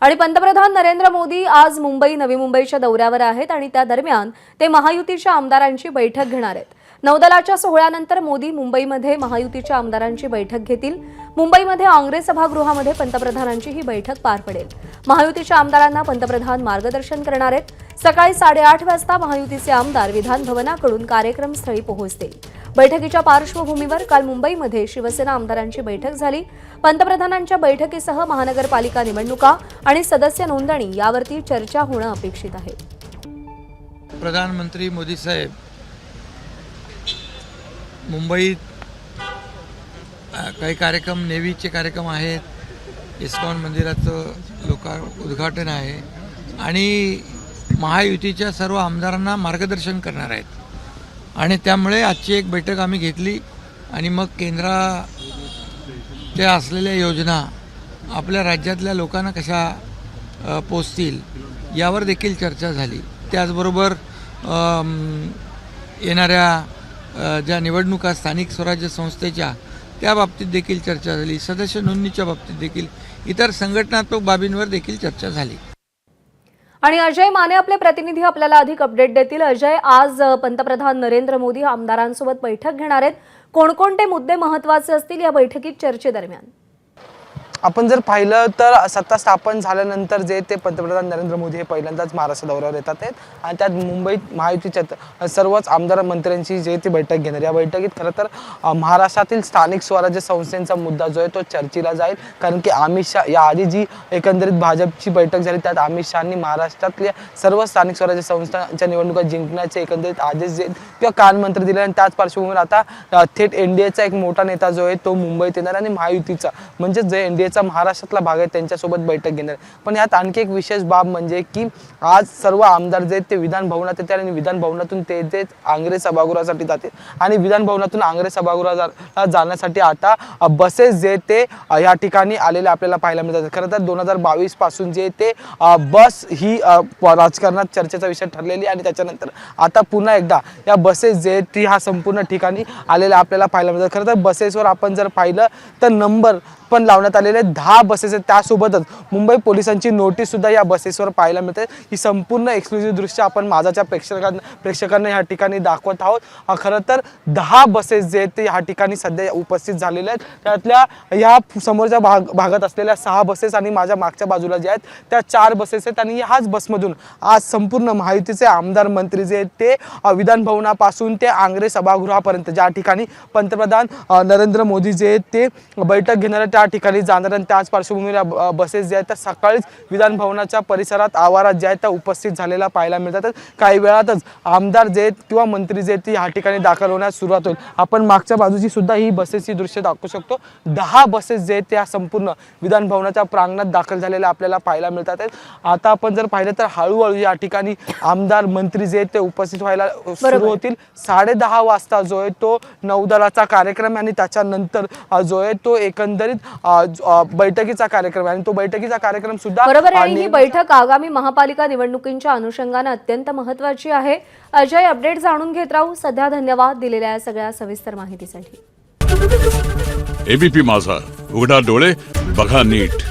आणि पंतप्रधान नरेंद्र मोदी आज मुंबई नवी मुंबईच्या दौऱ्यावर आहेत आणि त्या दरम्यान ते महायुतीच्या आमदारांची बैठक घेणार आहेत। नौदलाच्या सोहळ्यानंतर मोदी मुंबईमध्ये महायुतीच्या आमदारांची बैठक घेतील। मुंबईमध्ये आंग्रे सभागृहामध्ये पंतप्रधानांची ही बैठक पार पडेल। महायुतीच्या आमदारांना पंतप्रधान मार्गदर्शन करणार आहेत। सकाळी 8:30 वाजता महायुतीचे आमदार विधान भवनाकडून कार्यक्रमस्थळी पोहोचतील। बैठकीच्या पार्श्वभूमीवर काल मुंबईमध्ये शिवसेना आमदारांची बैठक झाली। पंतप्रधानांच्या बैठकीसह महानगरपालिका निवडणुका आणि सदस्य नोंदणी यावरती चर्चा होणं अपेक्षित आहे। प्रधानमंत्री मोदी साहेब मुंबईत काही कार्यक्रम, नेव्हीचे कार्यक्रम आहेत, इस्कॉन मंदिराचं उद्घाटन आहे आणि महायुतीच्या सर्व आमदारांना मार्गदर्शन करणार आहेत आणि त्यामुळे आजची एक बैठक आम्ही घेतली आणि मग केंद्राच्या असलेल्या योजना आपल्या राज्यातल्या लोकांना कशा पोचतील यावर देखील चर्चा झाली। त्याचबरोबर येणाऱ्या ज्या निवडणुका स्थानिक स्वराज्य संस्थेच्या त्या बाबतीत देखील चर्चा झाली। सदस्य नोंदणीच्या बाबतीत देखील इतर संघटनात्मक बाबींवर देखील चर्चा झाली। आणि अजय माने आपले प्रतिनिधी आपल्याला अधिक अपडेट देतील। अजय, आज पंतप्रधान नरेंद्र मोदी आमदारांसोबत बैठक घेणार आहेत। कोणकोणते मुद्दे महत्त्वाचे असतील या बैठकीत चर्चेदरम्यान? आपण जर पाहिलं तर सत्ता स्थापन झाल्यानंतर जे ते पंतप्रधान नरेंद्र मोदी हे पहिल्यांदाच महाराष्ट्र दौऱ्यावर येतात आणि त्यात मुंबईत महायुतीच्या सर्वच आमदार मंत्र्यांची जे ती बैठक घेणार। या बैठकीत खरं तर महाराष्ट्रातील स्थानिक स्वराज्य संस्थांचा मुद्दा जो आहे तो चर्चेला जाईल, कारण की अमित शहा याआधी जी एकंदरीत भाजपची बैठक झाली त्यात अमित शहांनी महाराष्ट्रातल्या सर्व स्थानिक स्वराज्य संस्थांच्या निवडणुका जिंकण्याचे एकंदरीत आदेश किंवा कानमंत्र दिले आणि त्याच पार्श्वभूमीवर आता थेट एनडीएचा एक मोठा नेता जो आहे तो मुंबईत येणार आणि महायुतीचा म्हणजे जे एनडीए महाराष्ट्रातला भाग आहे त्यांच्यासोबत बैठक घेणार। पण यात आणखी एक विशेष बाब म्हणजे की आज सर्व आमदार जे ते विधान भवनात येतात आणि विधान भवनातून ते आंग्रे सभागृहासाठी जातील आणि विधान भवनातून आंग्रे सभागृहात जाण्यासाठी आता बसेस जे ते या ठिकाणी आलेले आपल्याला पाहायला मिळतात। खरं तर 2022 पासून जे ते बस ही राजकारणात चर्चेचा विषय ठरलेली आणि त्याच्यानंतर आता पुन्हा एकदा या बसेस जे ती हा संपूर्ण ठिकाणी आलेल्या आपल्याला पाहायला मिळतात। खरं तर बसेसवर आपण जर पाहिलं तर नंबर पण लावण्यात आलेले 10 बसेस आहेत। त्यासोबतच मुंबई पोलिसांची नोटीस सुद्धा या बसेसवर पाहायला मिळते। ही संपूर्ण एक्सक्लुझिव्ह दृश्य आपण माझाच्या प्रेक्षकांना या ठिकाणी दाखवत आहोत। खरं तर 10 बसेस जे ते या ठिकाणी सध्या उपस्थित झालेले आहेत। त्यातल्या या समोरच्या भागात असलेल्या 6 बसेस आणि माझ्या मागच्या बाजूला ज्या आहेत त्या 4 बसेस आहेत आणि ह्याच बसमधून आज संपूर्ण महायुतीचे आमदार मंत्री जे ते विधान भवनापासून ते आंग्रे सभागृहापर्यंत ज्या ठिकाणी पंतप्रधान नरेंद्र मोदी जे ते बैठक घेणार त्या ठिकाणी जाणार आणि त्याच पार्श्वभूमीवर बसेस जे आहेत त्या सकाळीच विधान भवनाच्या परिसरात आवारात जे आहेत त्या उपस्थित झालेला पाहायला मिळतात। काही वेळातच आमदार जे किंवा मंत्री जे ते या ठिकाणी दाखल होण्यास सुरुवात होईल। आपण मागच्या बाजूची सुद्धा ही बसेसची दृश्य दाखवू शकतो। 10 बसेस जे त्या संपूर्ण विधान भवनाच्या प्रांगणात दाखल झालेल्या आपल्याला पाहायला मिळतात। आता आपण जर पाहिलं तर हळूहळू या ठिकाणी आमदार मंत्री जे ते उपस्थित व्हायला सुरू होतील। 10:30 वाजता जो आहे तो नौदलाचा कार्यक्रम आणि त्याच्यानंतर जो आहे तो एकंदरीत बैठकीचा कार्यक्रम आहे आणि तो बैठकीचा कार्यक्रम सुद्धा बरोबर आहे। ही बैठक आगामी महापालिका निवडणुकींच्या अनुषंगाने अत्यंत महत्त्वाची आहे। अजय, अपडेट जाणून घेत राहू। सध्या धन्यवाद दिलेल्या सगळ्या सविस्तर माहितीसाठी। एबीपी माझा, उघडा डोळे बघा नीट।